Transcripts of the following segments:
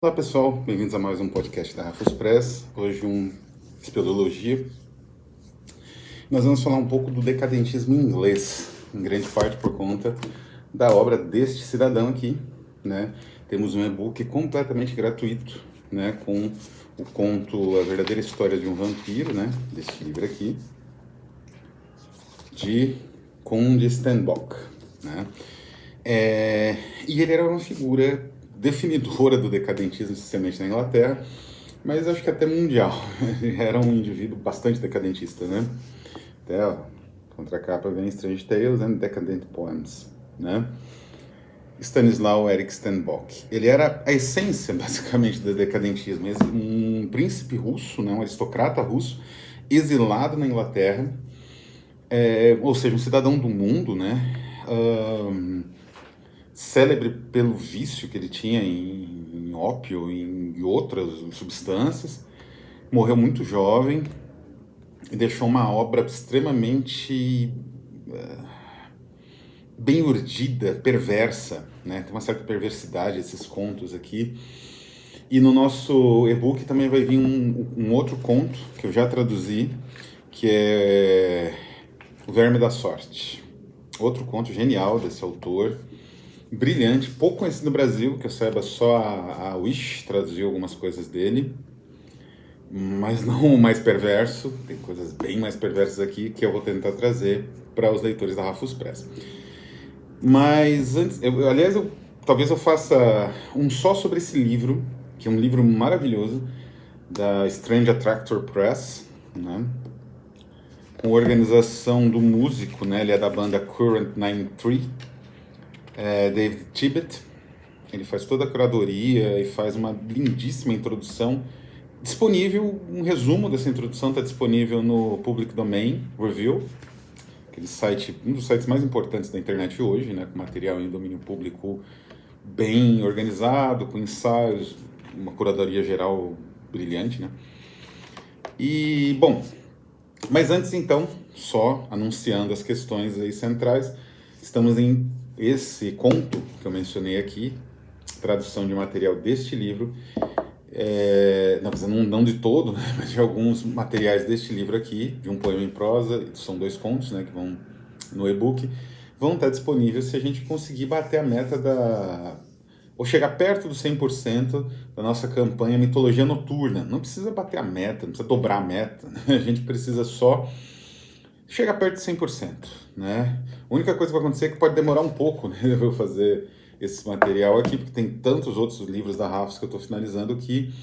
Olá pessoal, bem-vindos a mais um podcast da Rafus Press. Hoje Espiodologia. Nós vamos falar um pouco do decadentismo inglês, em grande parte por conta da obra deste cidadão aqui, né? Temos um e-book completamente gratuito, né? Com o conto A Verdadeira História de um Vampiro, né? Deste livro aqui, de Conde Stenbock, né? E ele era uma figura definidora do decadentismo, especialmente na Inglaterra, mas acho que até mundial. Ele era um indivíduo bastante decadentista, né? Até a contracapa vem Strange Tales and Decadent Poems, né? Stanislaw Erik Stenbock. Ele era a essência, basicamente, do decadentismo. Um príncipe russo, né? Um aristocrata russo, exilado na Inglaterra, ou seja, um cidadão do mundo, né? Célebre pelo vício que ele tinha em ópio e outras substâncias, morreu muito jovem e deixou uma obra extremamente bem urdida, perversa, né? Tem uma certa perversidade esses contos aqui. E no nosso e-book também vai vir um outro conto que eu já traduzi, que é O Verme da Sorte. Outro conto genial desse autor, brilhante, pouco conhecido no Brasil, que eu saiba, só a Wish traduziu algumas coisas dele, mas não o mais perverso. Tem coisas bem mais perversas aqui que eu vou tentar trazer para os leitores da Rafus Press. Mas antes, talvez eu faça um só sobre esse livro, que é um livro maravilhoso, da Strange Attractor Press, né? Com organização do músico, né? Ele é da banda Current 93, David Tibbett. Ele faz toda a curadoria e faz uma lindíssima introdução. Disponível, um resumo dessa introdução está disponível no Public Domain Review, aquele site, um dos sites mais importantes da internet hoje, né, com material em domínio público bem organizado, com ensaios, uma curadoria geral brilhante, né? E, bom, mas antes então, só anunciando as questões aí centrais, estamos em esse conto que eu mencionei aqui, tradução de material deste livro, não de todo, né, mas de alguns materiais deste livro aqui, de um poema em prosa, são 2 contos, né, que vão no e-book, vão estar disponíveis se a gente conseguir bater a meta ou chegar perto dos 100% da nossa campanha Mitologia Noturna. Não precisa bater a meta, não precisa dobrar a meta, né? A gente precisa só chegar perto de 100%, né? A única coisa que vai acontecer é que pode demorar um pouco, né, eu fazer esse material aqui, porque tem tantos outros livros da Rafus que eu estou finalizando que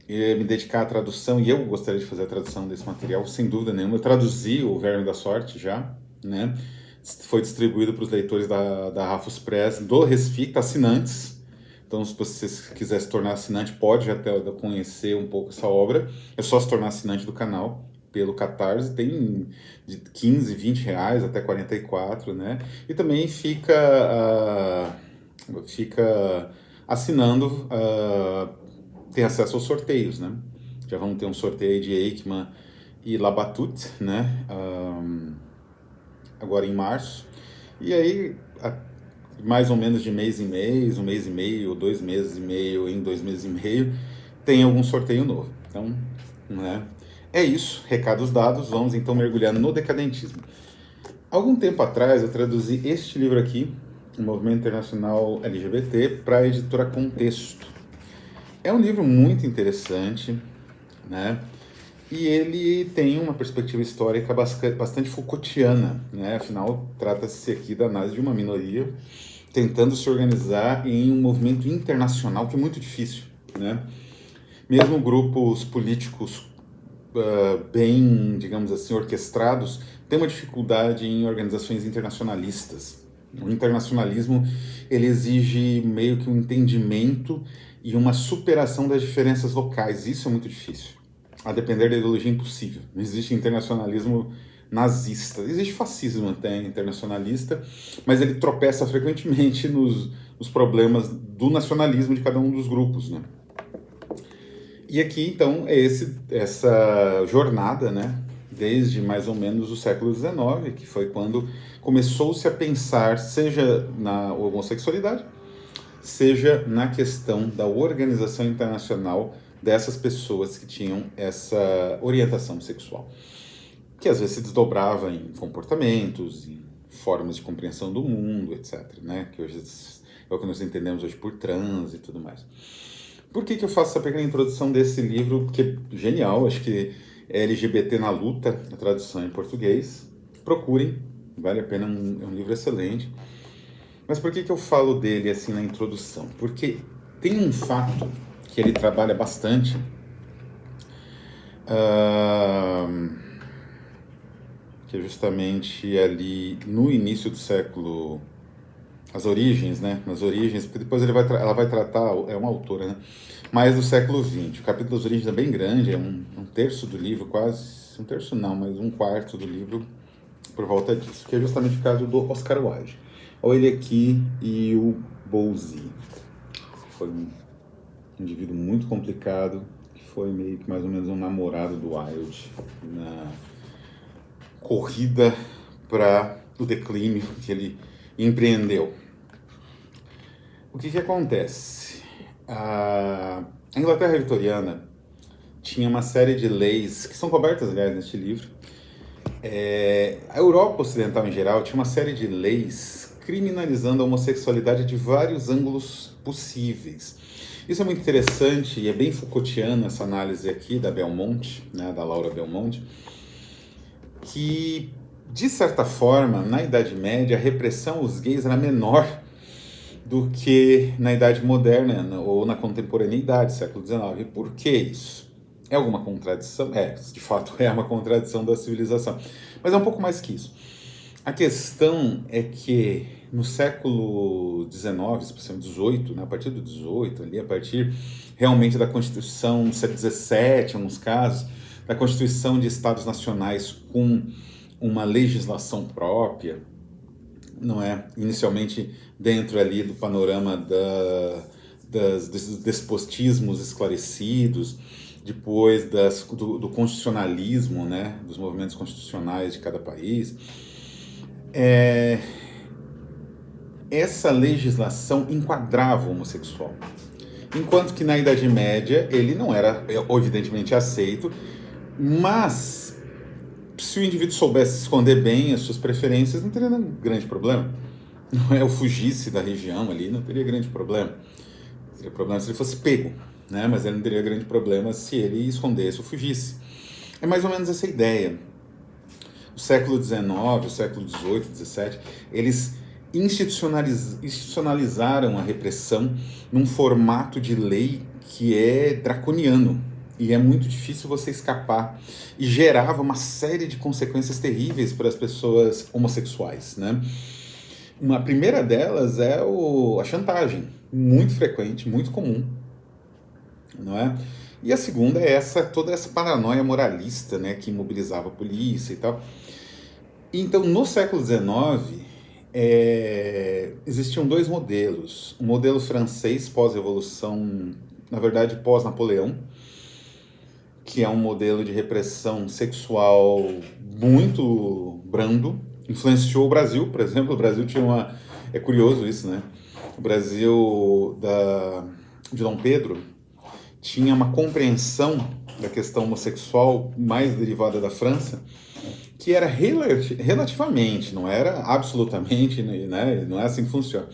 me dedicar à tradução, e eu gostaria de fazer a tradução desse material, sem dúvida nenhuma. Eu traduzi o Verme da Sorte já, né? Foi distribuído para os leitores da Rafus Press, do Resfic, assinantes. Então, se você quiser se tornar assinante, pode até conhecer um pouco essa obra. É só se tornar assinante do canal pelo Catarse, tem de 15, 20 reais até 44, né? E também fica assinando, tem acesso aos sorteios, né? Já vamos ter um sorteio de Eichmann e Labatut, né? Agora em março. E aí, mais ou menos de mês em mês, um mês e meio, 2 meses e meio, em 2 meses e meio, tem algum sorteio novo. Então, né? É isso, recados dados, vamos então mergulhar no decadentismo. Algum tempo atrás eu traduzi este livro aqui, O Movimento Internacional LGBT, para a editora Contexto. É um livro muito interessante, né? E ele tem uma perspectiva histórica bastante Foucaultiana, né? Afinal, trata-se aqui da análise de uma minoria tentando se organizar em um movimento internacional que é muito difícil, né? Mesmo grupos políticos bem, digamos assim, orquestrados têm uma dificuldade em organizações internacionalistas. O internacionalismo, ele exige meio que um entendimento e uma superação das diferenças locais. Isso é muito difícil. A depender da ideologia, é impossível. Não existe internacionalismo nazista. Existe fascismo até internacionalista, mas ele tropeça frequentemente nos problemas do nacionalismo de cada um dos grupos, né? E aqui, então, é essa jornada, né, desde mais ou menos o século XIX, que foi quando começou-se a pensar, seja na homossexualidade, seja na questão da organização internacional dessas pessoas que tinham essa orientação sexual, que às vezes se desdobrava em comportamentos, em formas de compreensão do mundo, etc., né? Que hoje é o que nós entendemos hoje por trans e tudo mais. Por que eu faço essa pequena introdução desse livro, que é genial, acho que é LGBT na Luta, a tradução em português. Procurem, vale a pena, é um livro excelente. Mas por que eu falo dele assim na introdução? Porque tem um fato que ele trabalha bastante, que é justamente ali no início do século, as origens, né? Nas origens, porque depois ela vai tratar, é uma autora, né? Mais do século XX. O capítulo das origens é bem grande, é um terço do livro, quase, um terço não, mas um quarto do livro por volta disso, que é justamente o caso do Oscar Wilde. Olha ele aqui e o Bowlesy. Foi um indivíduo muito complicado, que foi meio que mais ou menos um namorado do Wilde na corrida para o declínio que ele empreendeu. O que acontece? A Inglaterra vitoriana tinha uma série de leis, que são cobertas, aliás, neste livro. A Europa Ocidental, em geral, tinha uma série de leis criminalizando a homossexualidade de vários ângulos possíveis. Isso é muito interessante e é bem Foucaultiana essa análise aqui da Belmonte, né, da Laura Belmonte, que, de certa forma, na Idade Média, a repressão aos gays era menor do que na Idade Moderna ou na contemporaneidade, século XIX. Por que isso? É alguma contradição? De fato, é uma contradição da civilização. Mas é um pouco mais que isso. A questão é que no século XIX, especialmente XVIII, né, a partir do XVIII, ali, a partir realmente da Constituição do século XVII, em alguns casos, da Constituição de Estados Nacionais com uma legislação própria, não é? Inicialmente dentro ali do panorama dos despotismos esclarecidos, depois do constitucionalismo, né? Dos movimentos constitucionais de cada país. Essa legislação enquadrava o homossexual. Enquanto que na Idade Média ele não era, evidentemente, aceito, mas se o indivíduo soubesse esconder bem as suas preferências, não teria nenhum grande problema. Não é, eu fugisse da região ali, não teria grande problema. Teria problema se ele fosse pego, né? Mas ele não teria grande problema se ele escondesse ou fugisse. É mais ou menos essa ideia. O século XIX, o século XVIII, XVII, eles institucionalizaram a repressão num formato de lei que é draconiano. E é muito difícil você escapar. E gerava uma série de consequências terríveis para as pessoas homossexuais, né? Uma primeira delas é a chantagem, muito frequente, muito comum, não é? E a segunda é toda essa paranoia moralista, né, que imobilizava a polícia e tal. Então, no século XIX, existiam dois modelos. O modelo francês pós-revolução, na verdade pós-Napoleão, que é um modelo de repressão sexual muito brando, influenciou o Brasil, por exemplo. O Brasil tinha é curioso isso, né? O Brasil de Dom Pedro tinha uma compreensão da questão homossexual mais derivada da França, que era relativamente, não era absolutamente, né? Não é assim que funciona,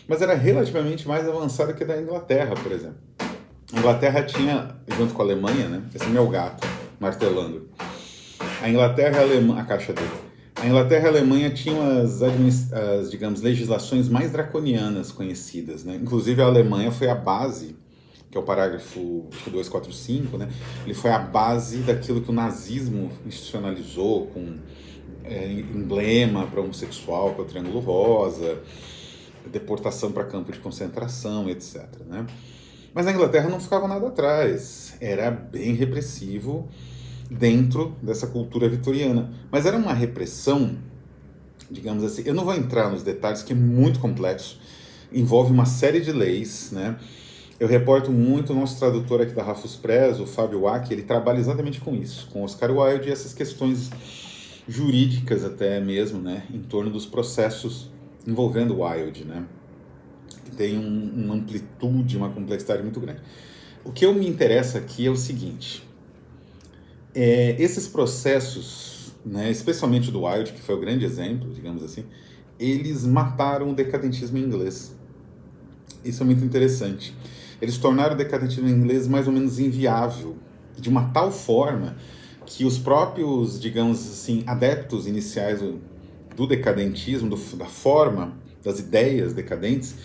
mas era relativamente mais avançada que a da Inglaterra, por exemplo. A Inglaterra tinha, junto com a Alemanha, né? Esse é meu gato martelando. A Inglaterra e a Alemanha, a caixa dele. A Inglaterra e a Alemanha tinham as, digamos, legislações mais draconianas conhecidas, né? Inclusive a Alemanha foi a base, que é o parágrafo 245, né? Ele foi a base daquilo que o nazismo institucionalizou com emblema para homossexual, que é o Triângulo Rosa, deportação para campo de concentração, etc., né? Mas a Inglaterra não ficava nada atrás, era bem repressivo dentro dessa cultura vitoriana. Mas era uma repressão, digamos assim, eu não vou entrar nos detalhes, que é muito complexo, envolve uma série de leis, né? Eu reporto muito o nosso tradutor aqui da Rafus Press, o Fábio Wack, ele trabalha exatamente com isso, com Oscar Wilde e essas questões jurídicas até mesmo, né? Em torno dos processos envolvendo Wilde, né? tem uma amplitude, uma complexidade muito grande. O que eu me interessa aqui é o seguinte, esses processos, né, especialmente do Wilde, que foi o grande exemplo, digamos assim, eles mataram o decadentismo inglês. Isso é muito interessante. Eles tornaram o decadentismo inglês mais ou menos inviável, de uma tal forma que os próprios, digamos assim, adeptos iniciais do decadentismo, da forma, das ideias decadentes,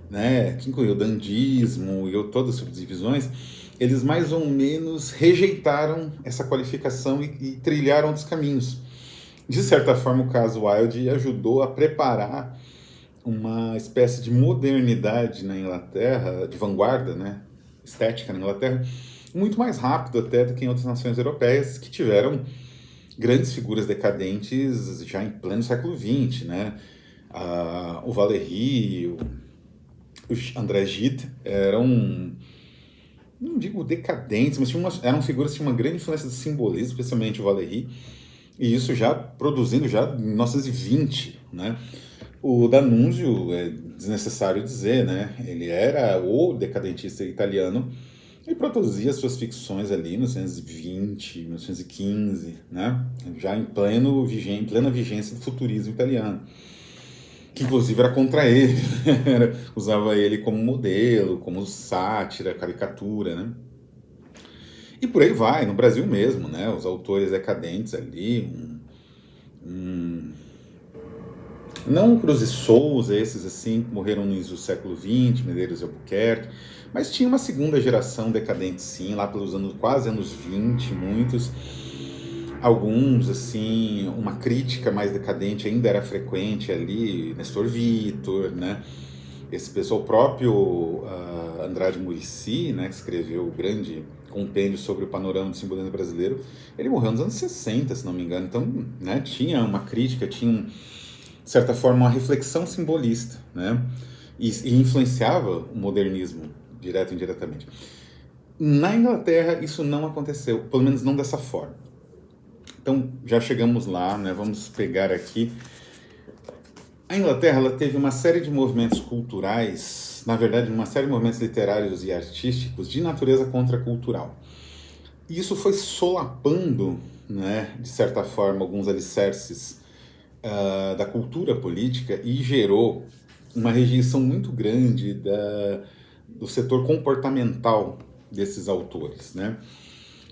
né, que incluiu o dandismo e todas as subdivisões, eles mais ou menos rejeitaram essa qualificação e trilharam outros caminhos. De certa forma, o caso Wilde ajudou a preparar uma espécie de modernidade na Inglaterra, de vanguarda, né, estética na Inglaterra, muito mais rápido até do que em outras nações europeias que tiveram grandes figuras decadentes já em pleno século XX, né? O Valéry, o André Gide eram, não digo decadentes, mas eram figuras que tinham uma grande influência do simbolismo, especialmente o Valéry, e isso já produzindo já em 1920, né? O D'Annunzio, é desnecessário dizer, né? Ele era o decadentista italiano e produzia suas ficções ali em 1920, 1915, né? Já em plena vigência do futurismo italiano, que inclusive era contra ele, né? Usava ele como modelo, como sátira, caricatura, né? E por aí vai, no Brasil mesmo, né? Os autores decadentes ali, não Cruz e Souza, esses assim, que morreram no início do século XX, Medeiros de Albuquerque, mas tinha uma segunda geração decadente sim, lá pelos quase anos 20, muitos. Alguns, assim, uma crítica mais decadente ainda era frequente ali, Nestor Vitor, né? Esse pessoal, o próprio Andrade Muricy, né, que escreveu o grande compêndio sobre o panorama do simbolismo brasileiro, ele morreu nos anos 60, se não me engano, então, né, tinha uma crítica, tinha, de certa forma, uma reflexão simbolista, né, e influenciava o modernismo, direto e indiretamente. Na Inglaterra, isso não aconteceu, pelo menos não dessa forma. Então, já chegamos lá, né, vamos pegar aqui. A Inglaterra ela teve uma série de movimentos culturais, na verdade, uma série de movimentos literários e artísticos de natureza contracultural. E isso foi solapando, né, de certa forma, alguns alicerces da cultura política e gerou uma rejeição muito grande do setor comportamental desses autores, né?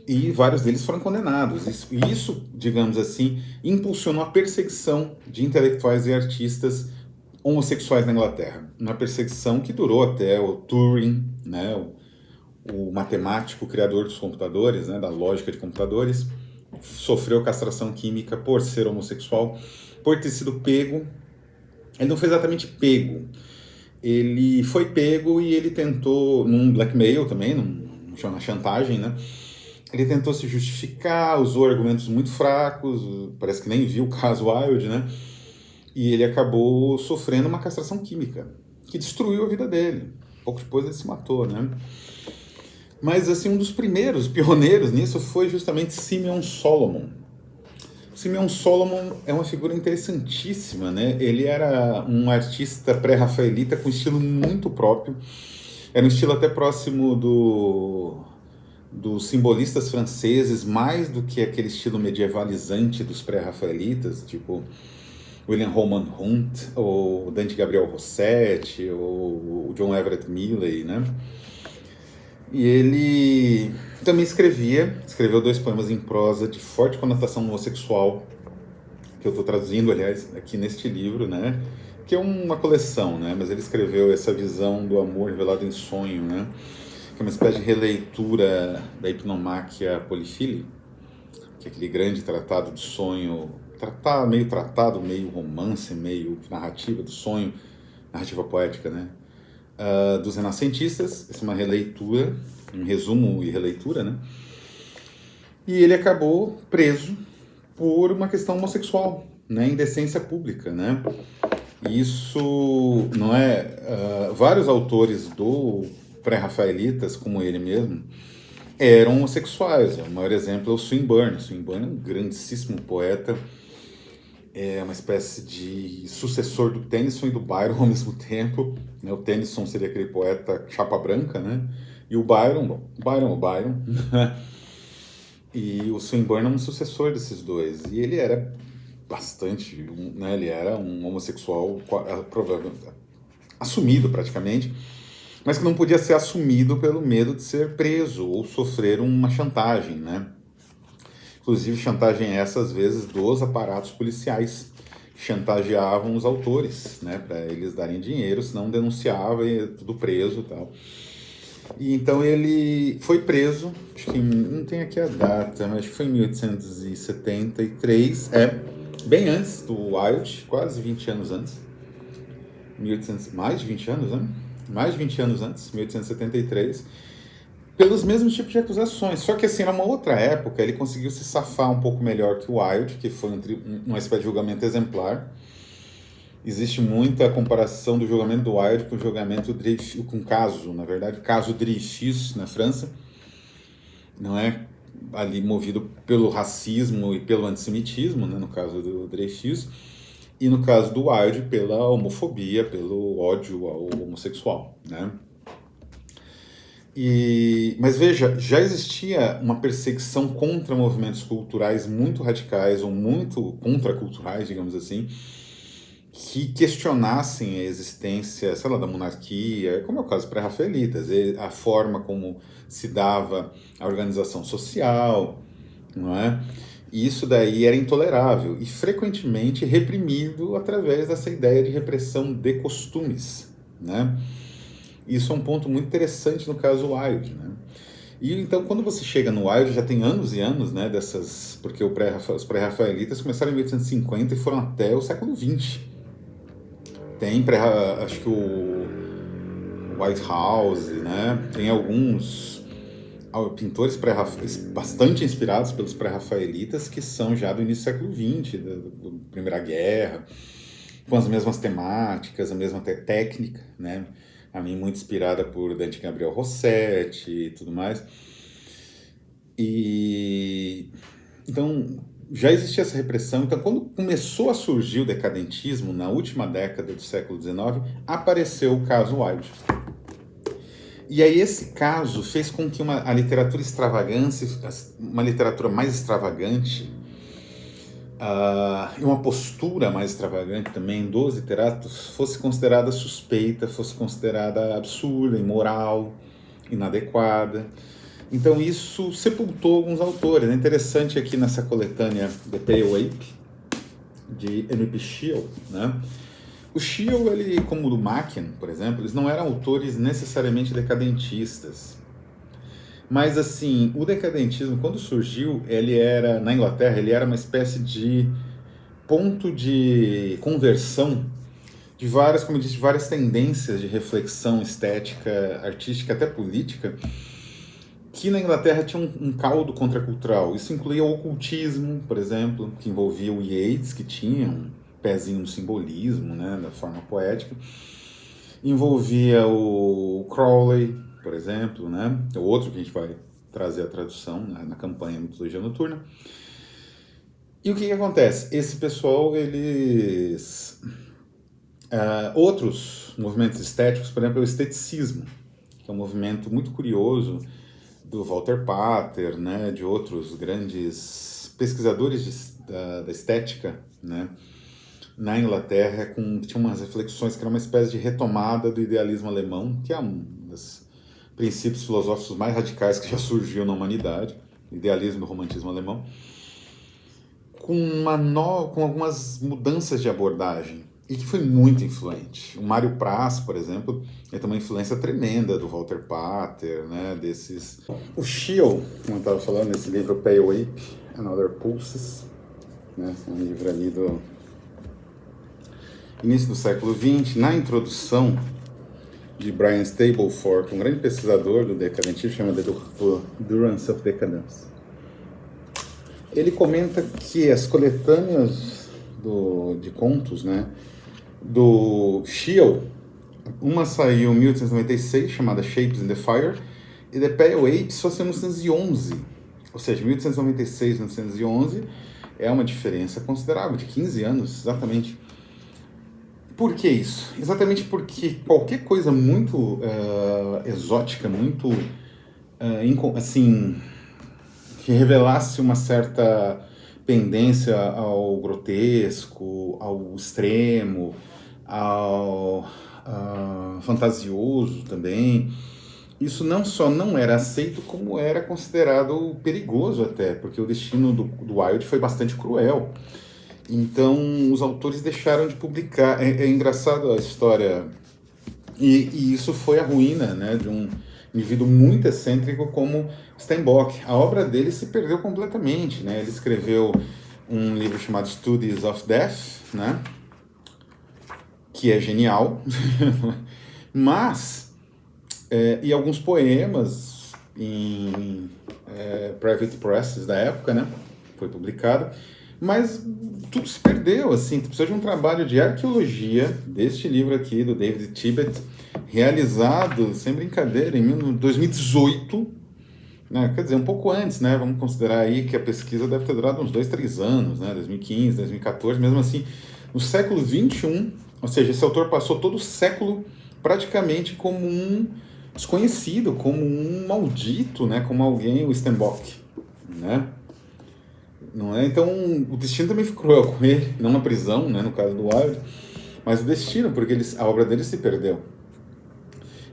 E vários deles foram condenados. Isso, digamos assim, impulsionou a perseguição de intelectuais e artistas homossexuais na Inglaterra. Uma perseguição que durou até o Turing, né, o matemático criador dos computadores, né, da lógica de computadores, sofreu castração química por ser homossexual, por ter sido pego. Ele não foi exatamente pego. Ele foi pego e ele tentou, num blackmail também, numa chantagem, né? Ele tentou se justificar, usou argumentos muito fracos, parece que nem viu o caso Wilde, né? E ele acabou sofrendo uma castração química, que destruiu a vida dele. Pouco depois ele se matou, né? Mas, assim, um dos primeiros pioneiros nisso foi justamente Simeon Solomon. Simeon Solomon é uma figura interessantíssima, né? Ele era um artista pré-rafaelita com estilo muito próprio. Era um estilo até próximo dos simbolistas franceses, mais do que aquele estilo medievalizante dos pré-rafaelitas, tipo William Roman Hunt, ou Dante Gabriel Rossetti, ou John Everett Millay, né? E ele também escreveu 2 poemas em prosa de forte conotação homossexual, que eu estou traduzindo, aliás, aqui neste livro, né? Que é uma coleção, né? Mas ele escreveu essa visão do amor revelado em sonho, né? Que é uma espécie de releitura da Hipnomáquia Polifili, que é aquele grande tratado do sonho, meio romance, meio narrativa do sonho, narrativa poética, né? Dos renascentistas. Essa é uma releitura, um resumo e releitura, né? E ele acabou preso por uma questão homossexual, né? Indecência pública, né? Isso não é... vários autores do pré-rafaelitas, como ele mesmo, eram homossexuais. O maior exemplo é o Swinburne. Swinburne é um grandíssimo poeta, é uma espécie de sucessor do Tennyson e do Byron ao mesmo tempo, né? O Tennyson seria aquele poeta chapa branca, né? E o Byron, bom, o Byron, e o Swinburne é um sucessor desses dois. E ele era bastante, né? Ele era um homossexual provavelmente assumido praticamente, mas que não podia ser assumido pelo medo de ser preso ou sofrer uma chantagem, né? Inclusive chantagem essa, às vezes, dos aparatos policiais, que chantageavam os autores, né, para eles darem dinheiro, senão denunciava e tudo preso e tal. E então ele foi preso, acho que não tem aqui a data, mas acho que foi em 1873, bem antes do Wilde, quase 20 anos antes. 1800, mais de 20 anos, né? Mais de 20 anos antes, 1873, pelos mesmos tipos de acusações. Só que assim, era uma outra época, ele conseguiu se safar um pouco melhor que o Wilde, que foi uma espécie de julgamento exemplar. Existe muita comparação do julgamento do Wilde com o julgamento Dreyfus, com o caso, na verdade, caso Dreyfus na França, não é? Ali movido pelo racismo e pelo antissemitismo, né, no caso do Dreyfus, e no caso do Wilde pela homofobia, pelo ódio ao homossexual, né? Mas veja, já existia uma perseguição contra movimentos culturais muito radicais ou muito contraculturais, digamos assim, que questionassem a existência, sei lá, da monarquia, como é o caso dos pré-rafaelitas, a forma como se dava a organização social, não é? E isso daí era intolerável e frequentemente reprimido através dessa ideia de repressão de costumes, né? Isso é um ponto muito interessante no caso Wilde, né? E então, quando você chega no Wilde, já tem anos e anos, né, porque os pré-rafaelitas começaram em 1850 e foram até o século XX. Tem, acho que o White House, né, tem alguns pintores bastante inspirados pelos pré-rafaelitas que são já do início do século XX, da Primeira Guerra, com as mesmas temáticas, a mesma técnica, né? A mim muito inspirada por Dante Gabriel Rossetti e tudo mais. E então já existia essa repressão. Então, quando começou a surgir o decadentismo na última década do século XIX, apareceu o caso Wilde. E aí esse caso fez com que a literatura extravagante, uma literatura mais extravagante, e uma postura mais extravagante também dos literatos fosse considerada suspeita, fosse considerada absurda, imoral, inadequada. Então isso sepultou alguns autores. É interessante aqui nessa coletânea The Pale Ape, de M.P. Shiel, né? O Shiel, ele, como o do Machen, por exemplo, eles não eram autores necessariamente decadentistas. Mas, assim, o decadentismo, quando surgiu, na Inglaterra, ele era uma espécie de ponto de conversão de várias, como eu disse, de várias tendências de reflexão estética, artística, até política, que na Inglaterra tinha um caldo contracultural. Isso incluía o ocultismo, por exemplo, que envolvia o Yeats, que tinha um pezinho no simbolismo, né, da forma poética. Envolvia o Crowley, por exemplo, né? É outro que a gente vai trazer a tradução, né, na campanha Mitologia Noturna. E o que acontece? Esse pessoal, eles... outros movimentos estéticos, por exemplo, é o esteticismo, que é um movimento muito curioso do Walter Pater, né, de outros grandes pesquisadores da estética, né, na Inglaterra, que tinha umas reflexões que era uma espécie de retomada do idealismo alemão, que é um dos princípios filosóficos mais radicais que já surgiu na humanidade, o idealismo do romantismo alemão, com algumas mudanças de abordagem, e que foi muito influente. O Mário Praz, por exemplo, tem uma influência tremenda do Walter Pater, né, desses... O Shiel, como eu estava falando, nesse livro Pale Ape and Other Pulses, né, um livro ali do início do século XX, na introdução de Brian Stableford, um grande pesquisador do decadentismo, chamado Endurance of Decadence. Ele comenta que as coletâneas de contos, né, do Shiel, uma saiu em 1896, chamada Shapes in the Fire, e The Pale Ape só saiu em 1911, ou seja, 1896 1911, É uma diferença considerável, de 15 anos, exatamente. Por que isso? Exatamente porque qualquer coisa muito exótica, muito, assim, que revelasse uma certa pendência ao grotesco, ao extremo, ao fantasioso também. Isso não só não era aceito, como era considerado perigoso até, porque o destino do Wilde foi bastante cruel. Então, os autores deixaram de publicar. É engraçado a história, e isso foi a ruína, né, de um indivíduo muito excêntrico como Steinbock. A obra dele se perdeu completamente, né? Ele escreveu um livro chamado Studies of Death, né, que é genial, mas e alguns poemas em private presses da época, né? Foi publicado, mas tudo se perdeu, assim. Precisa de um trabalho de arqueologia deste livro aqui, do David Tibet, realizado, sem brincadeira, em 2018, né? Quer dizer, um pouco antes, né? Vamos considerar aí que a pesquisa deve ter durado uns 2, 3 anos, né? 2015, 2014, mesmo assim, no século XXI, ou seja, esse autor passou todo o século praticamente como um desconhecido, como um maldito, né? Como alguém, o Steinbock, né? Não é? Então, o destino também ficou cruel com ele, não na prisão, né? No caso do Wilde, mas o destino, porque a obra dele se perdeu.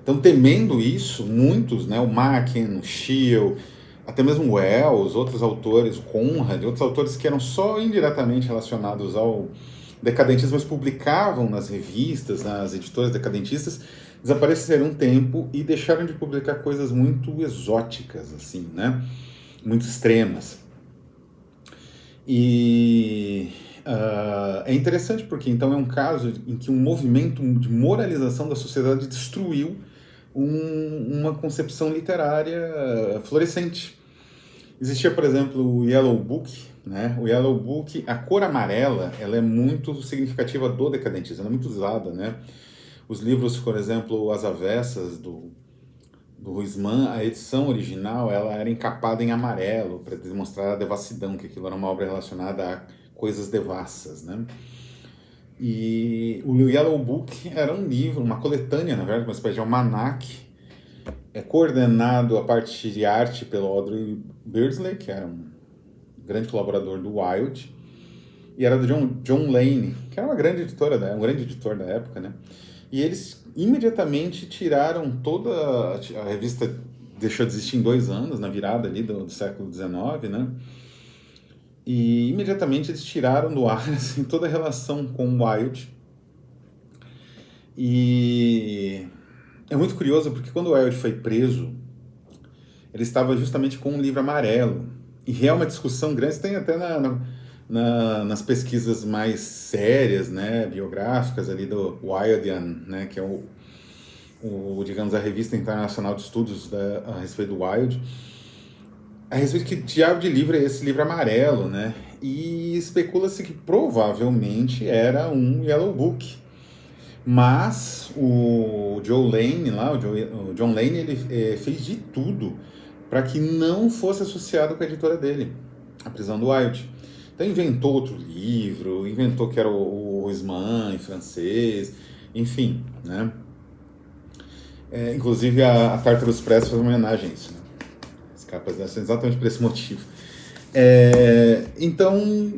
Então, temendo isso, muitos, né? O Machen, o Schiele, até mesmo o Wells, outros autores, o Conrad, outros autores que eram só indiretamente relacionados ao decadentismo, mas publicavam nas revistas, nas editoras decadentistas, desapareceram um tempo e deixaram de publicar coisas muito exóticas, assim, né? Muito extremas. E é interessante porque então é um caso em que um movimento de moralização da sociedade destruiu uma concepção literária florescente. Existia, por exemplo, o Yellow Book, né? O Yellow Book, a cor amarela, ela é muito significativa do decadentismo, ela é muito usada, né? Os livros, por exemplo, As Avessas, do Huysmans, a edição original, ela era encapada em amarelo, para demonstrar a devassidão, que aquilo era uma obra relacionada a coisas devassas, né? E o Yellow Book era um livro, uma coletânea, na verdade, uma espécie de almanaque, coordenado a parte de arte pelo Audrey Beardsley, que era um grande colaborador do Wilde, e era do John Lane, que era uma grande editora, um grande editor da época, né? E eles imediatamente tiraram toda a revista, deixou de existir em 2 anos, na virada ali do século XIX, né? E imediatamente eles tiraram do ar assim, toda a relação com o Wilde. E é muito curioso porque quando o Wilde foi preso, ele estava justamente com um livro amarelo. E é uma discussão grande, tem até nas pesquisas mais sérias, né, biográficas ali do Wildian, né, que é digamos, a revista internacional de estudos a respeito do Wilde, a respeito de que diabo de livro é esse livro amarelo, né, e especula-se que provavelmente era um Yellow Book, mas o Joe Lane lá, o John Lane, ele fez de tudo para que não fosse associado com a editora dele, A Prisão do Wilde. Então inventou outro livro, inventou que era o Huysmans em francês, enfim, né? Inclusive a Tartarus Press faz uma homenagem a isso, né? As capas dessas exatamente por esse motivo. Então,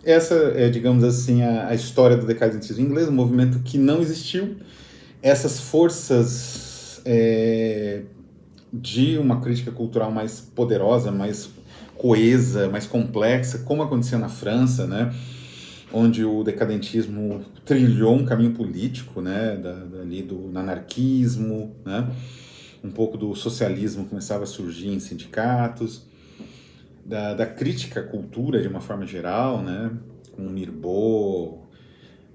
essa é, digamos assim, a história do decadentismo inglês, um movimento que não existiu. Essas forças de uma crítica cultural mais poderosa, mais coesa, mais complexa, como acontecia na França, né, onde o decadentismo trilhou um caminho político, né, ali do anarquismo, né, um pouco do socialismo começava a surgir em sindicatos, da crítica à cultura de uma forma geral, né, com Mirbeau,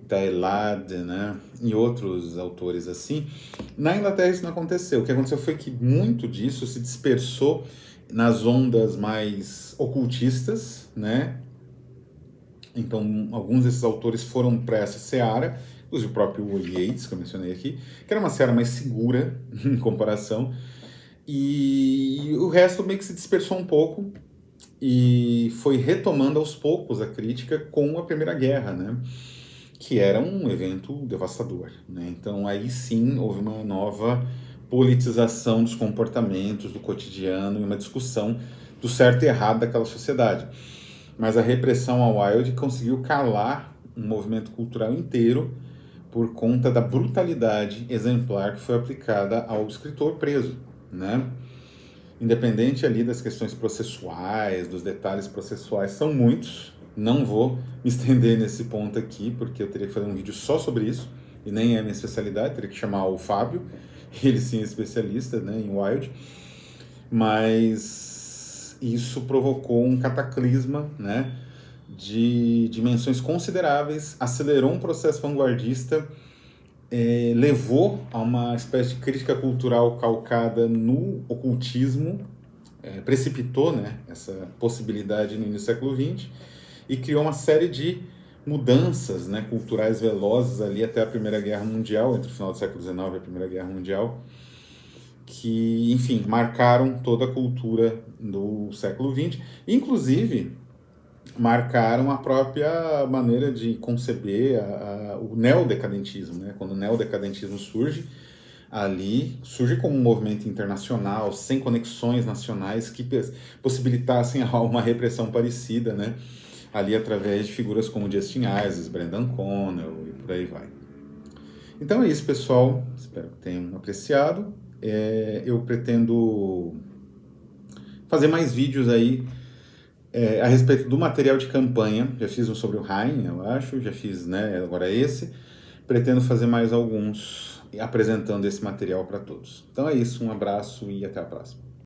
Taillade, né, e outros autores assim. Na Inglaterra isso não aconteceu. O que aconteceu foi que muito disso se dispersou nas ondas mais ocultistas, né? Então, alguns desses autores foram para essa seara, inclusive o próprio Yeats, que eu mencionei aqui, que era uma seara mais segura em comparação, e o resto meio que se dispersou um pouco, e foi retomando aos poucos a crítica com a Primeira Guerra, né? Que era um evento devastador, né? Então aí sim houve uma nova politização dos comportamentos, do cotidiano e uma discussão do certo e errado daquela sociedade. Mas a repressão ao Wilde conseguiu calar um movimento cultural inteiro por conta da brutalidade exemplar que foi aplicada ao escritor preso, né? Independente ali das questões processuais, dos detalhes processuais, são muitos. Não vou me estender nesse ponto aqui, porque eu teria que fazer um vídeo só sobre isso, e nem é a minha especialidade, teria que chamar o Fábio, ele sim é especialista, né, em Wilde, mas isso provocou um cataclisma, né, de dimensões consideráveis, acelerou um processo vanguardista, levou a uma espécie de crítica cultural calcada no ocultismo, precipitou, né, essa possibilidade no início do século XX e criou uma série de mudanças, né, culturais velozes ali até a Primeira Guerra Mundial, entre o final do século XIX e a Primeira Guerra Mundial, que, enfim, marcaram toda a cultura do século XX, inclusive marcaram a própria maneira de conceber o neodecadentismo, né? Quando o neodecadentismo surge, ali surge como um movimento internacional, sem conexões nacionais que possibilitassem uma repressão parecida, né? Ali através de figuras como Justin Ives, Brendan Connell e por aí vai. Então é isso, pessoal. Espero que tenham apreciado. Eu pretendo fazer mais vídeos aí a respeito do material de campanha. Já fiz um sobre o Heine, eu acho, já fiz, né, agora esse. Pretendo fazer mais alguns apresentando esse material para todos. Então é isso, um abraço e até a próxima.